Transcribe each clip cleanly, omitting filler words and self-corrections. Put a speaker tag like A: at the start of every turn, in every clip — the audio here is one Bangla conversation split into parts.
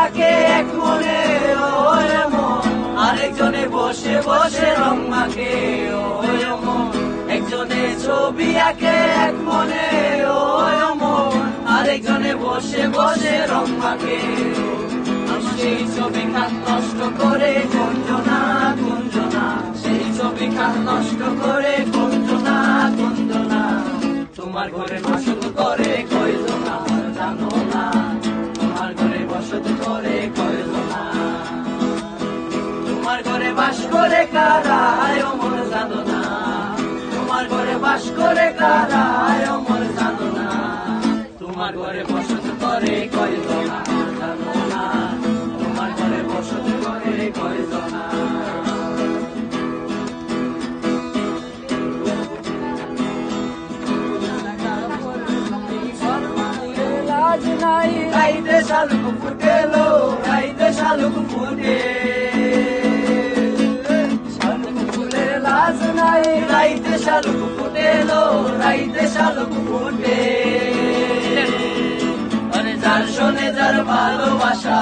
A: আঁকে এক মনে ও মন, আরেকজনে বসে বসে রং মাখে ও মন। একজনে ছবি আঁকে এক মনে ও মন, আরেকজনে বসে বসে রং মাখে। সেই ছবি খান নষ্ট করে কুঞ্জনা কুঞ্জনা, সেই ছবি খান নষ্ট করে কুঞ্জনা কুঞ্জনা। তোমার ঘরে বসত করে কয়জনা জানো না, তোমার ঘরে বসত করে কয়জনা। তোমার ঘরে বাস করে কারা অমর জানো না, তোমার ঘরে বাস করে কারা অমর জানো না। তোমার ঘরে বসত করে কয়জনা জানো না, তোমার ঘরে বসত করে কয়জনা। রাইতে শালুক ফুটেলো, রাইতে শালুক ফুটে, শালুক ফুলের লাজ নাই। রাইতে শালুক ফুটেলো, রাইতে শালুক ফুটে। আরে যার শোনে যার ভালোবাসা,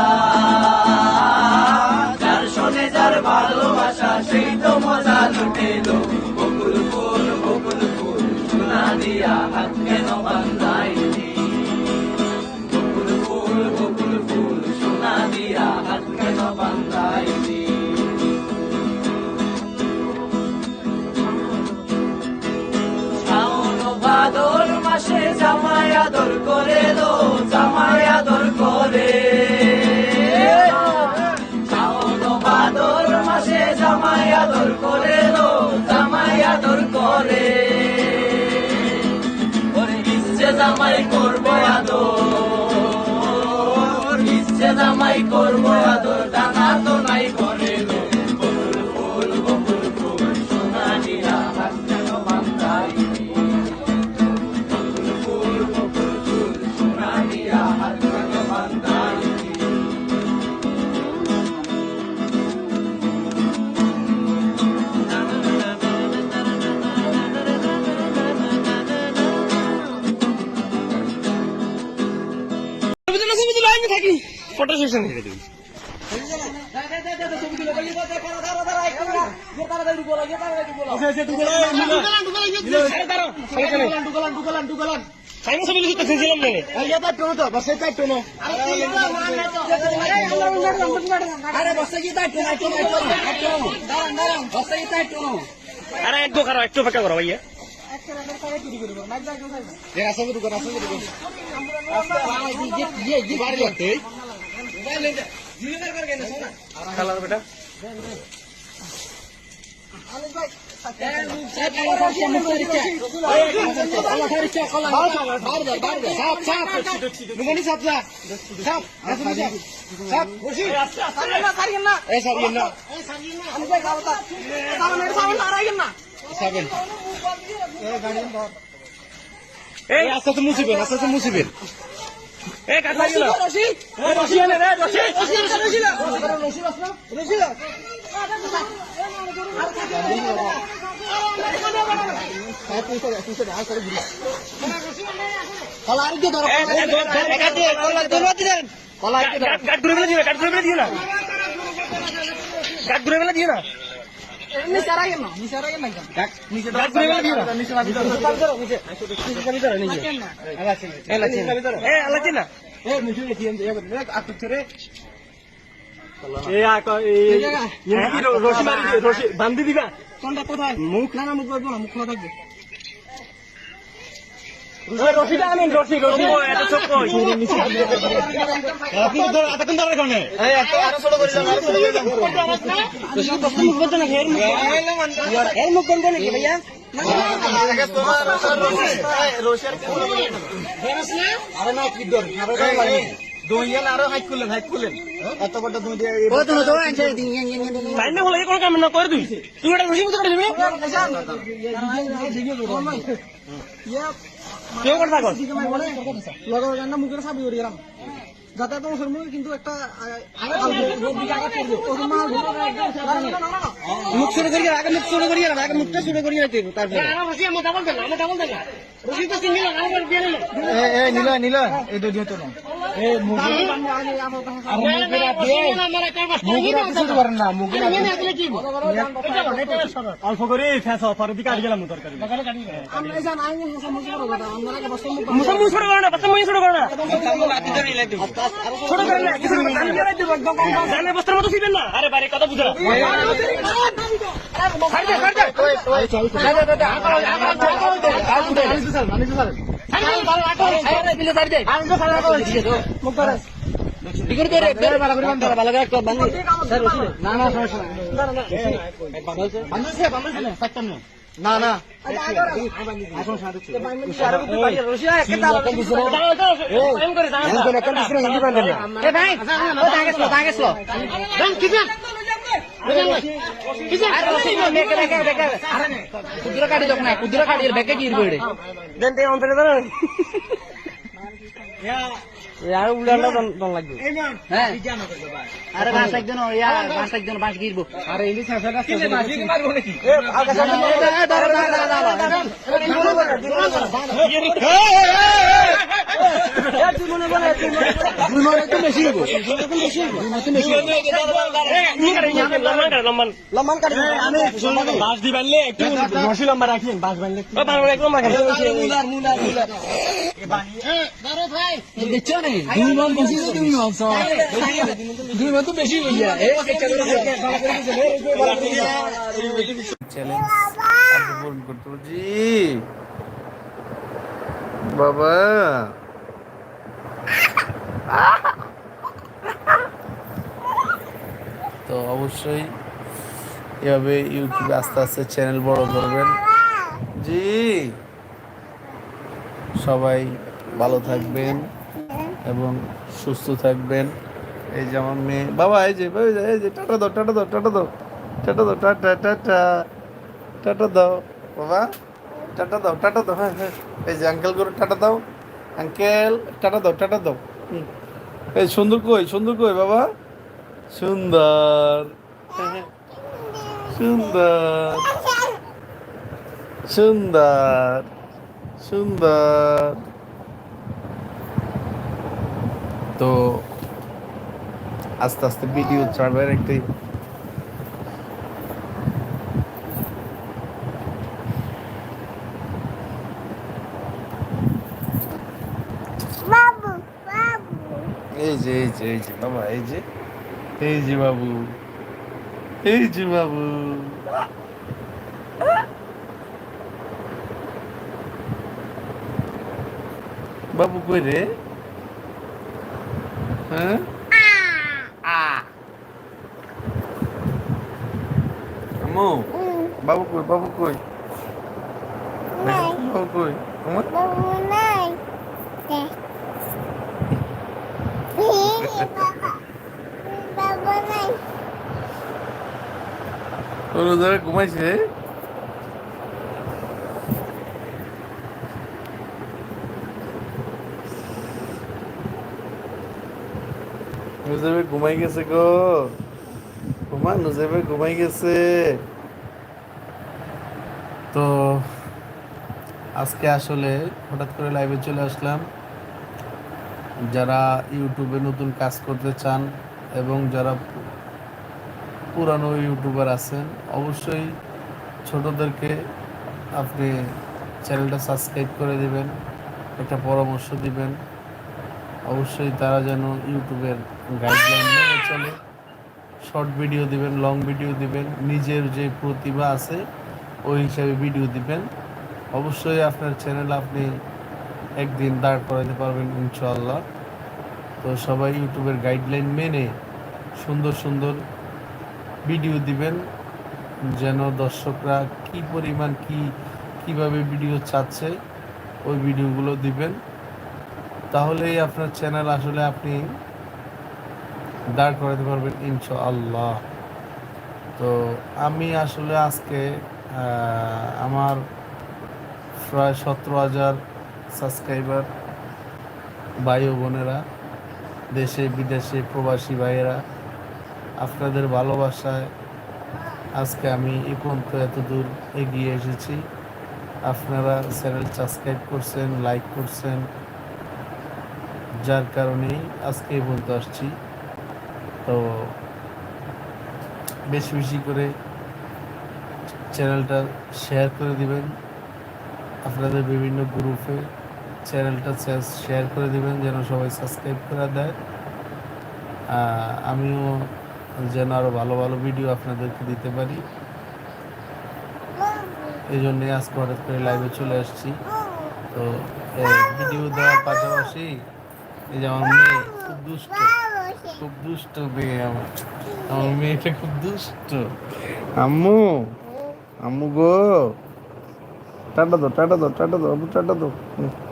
A: যার শোনে যার ভালোবাসা, সেই তো মজা লুটেলো। বকুল ফুল সোনা দিয়া হাত কেন বান্ধাইনি, বকুল ফুল সোনা দিয়া হাত কেন বান্ধাইনি। শ্রাবণ ভাদর মাসে জামাই আদর করে লো, জামাই আদর করে। শ্রাবণ ভাদর মাসে জামাই আদর করে লো, জামাই আদর করে। ওরে ইচ্ছে জামাই করবো আদর, ইচ্ছে জামাই করবো আদর, ডানা তো নাই করে লো। বকুল ফুল সোনা দিয়া হাত কেন বান্ধাইনি, বকুল ফুল সোনা দিয়া হাত কেন বান্ধাইনি।
B: থাকি ফটো সেশন থেকে দিবি। আরে একটু খারাপ, একটু ফাঁকা করো ভাইয়া। খালার বেটা আস্তে আস্তে মুসিবেন, আস্তে আস্তে মুসিবেন। কাটা গেল দিয়ে না বান্ধি দিবা কোনটা কোথায়? মুখ না মুখ করবো না, মুখ খোলা থাকবে। রশিটা আনেন, রশি রশি এত ছোট এতক্ষণ ধরে কারণে মুখ করতো না এর মুখ করবো নাকি ভাইয়া? আরে না কি দর দইয়ান আরো হাইট করলেন, হাইট করলেন এত বড় দই দিয়ে তাই না বলে কোন কাম না করে তুই তুই এটা রশি মতো করে দিবি কেউ কথা কর লগর গান্না মুখের সাবি করে গেলাম যাতে তো মুখের মুখে কিন্তু একটা মুখ শুরু করি আগে মুখ শুরু করি আগে মুখটা শুরু করি তারপরে নিল এই দুই তো না এই মুগি আর মুগিরা দিয়ে মুগিরা কিছু করেন না মুগিরা অল্প করে ফেস অফার দিকে আড় গেলাম তরকারি আমরা জান আইনি আমরা আগে বসে মুসলমান ছোট করে না বসে মুই ছোট করে না ছোট করে না কিছু না আমি দিব একদম কম জানে বস্তার মতো ছিলেন না আরে বাইরে কথা বুঝা না না
C: কুদুরা কাটি যখন কুদুরা কাটি বেকে কি ইরবে আর উলালা দন লাগবে হ্যাঁ আরে বাস একজন বাস গিরবো
B: আরে ইলিশ আছে কিনে বাজি মারবো নাকি বাস দি বানলে একটু রশি লম্বা রাখিয়েন বাস বানলে
C: দেখছো না 2 মান বেশি তুমি মানছো 2 মান তো বেশি হইয়া
D: চ্যালেঞ্জ পূরণ করতে জি বাবা তো অবশ্যই এভাবে ইউটিউবে আস্তে আস্তে চ্যানেল বড় করবেন জি সবাই ভালো থাকবেন এবং সুস্থ থাকবেন এই যে আমার মেয়ে বাবা এই যে টাটা দাও টাটা দাও টাটা দাও টাটা দাও টাটা টাটা টাটা দাও বাবা টাটা দাও টাটা দাও হ্যাঁ হ্যাঁ এই যে আঙ্কেল করে টাটা দাও আঙ্কেল টাটা দাও এই সুন্দর কই বাবা সুন্দর সুন্দর সুন্দর সুন্দর তো আস্তে আস্তে ভিডিও ছাড়বার একটি এই যে বাবা এই যে বাবু বাবু কই রে হ্যাঁ আম্মু বাবু কই আমার ওরা ধরে ঘুমাইছে নুজাবে ঘুমাই গেছে গো নুজাবে ঘুমাই গেছে তো আজকে আসলে হঠাৎ করে লাইভে চলে আসলাম যারা ইউটিউবে নতুন কাজ করতে চান এবং যারা পুরানো ইউটিউবার আছেন অবশ্যই ছোটদেরকে আপনি চ্যানেলটা সাবস্ক্রাইব করে দিবেন একটা পরামর্শ দিবেন অবশ্যই তারা যেন ইউটিউবের গাইডলাইন মেনে চলে শর্ট ভিডিও দিবেন লং ভিডিও দিবেন নিজের যে প্রতিভা আছে ওই হিসাবে ভিডিও দিবেন অবশ্যই আপনার চ্যানেল আপনি একদিন দাঁড় করাতে পারবেন ইনশাআল্লাহ তো সবাই ইউটিউবের গাইডলাইন মেনে সুন্দর সুন্দর ভিডিও দিবেন যেন দর্শকরা কি পরিমাণ কিভাবে ভিডিও চাচ্ছে ওই ভিডিওগুলো দিবেন তাহলেই আপনার চ্যানেল আসলে আপনি দাঁড় করাতে পারবেন ইনশাআল্লাহ তো আমি আসলে আজকে আমার প্রায় 17,000 সাবস্ক্রাইবার ভাই ও বোনেরা দেশে বিদেশে প্রবাসী ভাইয়েরা আপনাদের ভালোবাসায় আজকে আমি এই পর্যন্ত এত দূর এগিয়ে এসেছি আপনারা চ্যানেল সাবস্ক্রাইব করছেন, লাইক করছেন, যার কারণেই আজকে এই বলতে আসছি। তো বেশি বেশি করে চ্যানেলটা শেয়ার করে দিবেন, আপনাদের বিভিন্ন গ্রুপে চ্যানেলটা শেয়ার করে দিবেন যেন সবাই সাবস্ক্রাইব করে দেয়। আমিও যেন আরও ভালো ভালো ভিডিও আপনাদেরকে দিতে পারি, এই জন্যে আজকে হঠাৎ করে লাইভে চলে আসছি। তো ভিডিও দেওয়ার পাশাপাশি এই যে আমার মেয়ে খুব দুষ্ট, খুব দুষ্ট মেয়ে, আমার মেয়েটা খুব দুষ্ট। আম্মু, আম্মু গো, টাটা দাও, টাটা দাও, টাটা দাও, আম্মু টাটা দাও,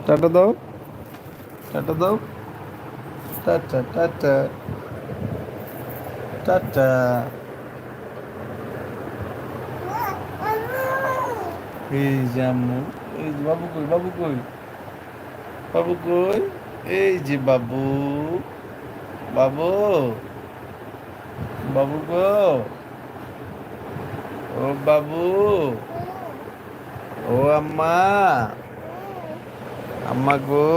D: টাটা দাও, টাটা দাও, টাটা টাটা টাটা। এই যে আম্মু, এই যে বাবু কই, বাবু কই, বাবু কই, এই যে বাবু, বাবু, বাবু গো, ও বাবু, ও আম্মা, আম্মা গো।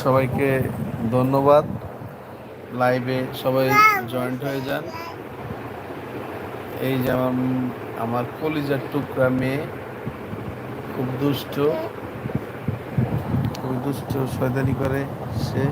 D: সবাইকে ধন্যবাদ, লাইভে সবাই জয়েন্ট হয়ে যান। এই যে আমার কলিজার টুকরা মেয়ে, খুব দুষ্ট, খুব দুষ্ট, শয়তানি করে সে।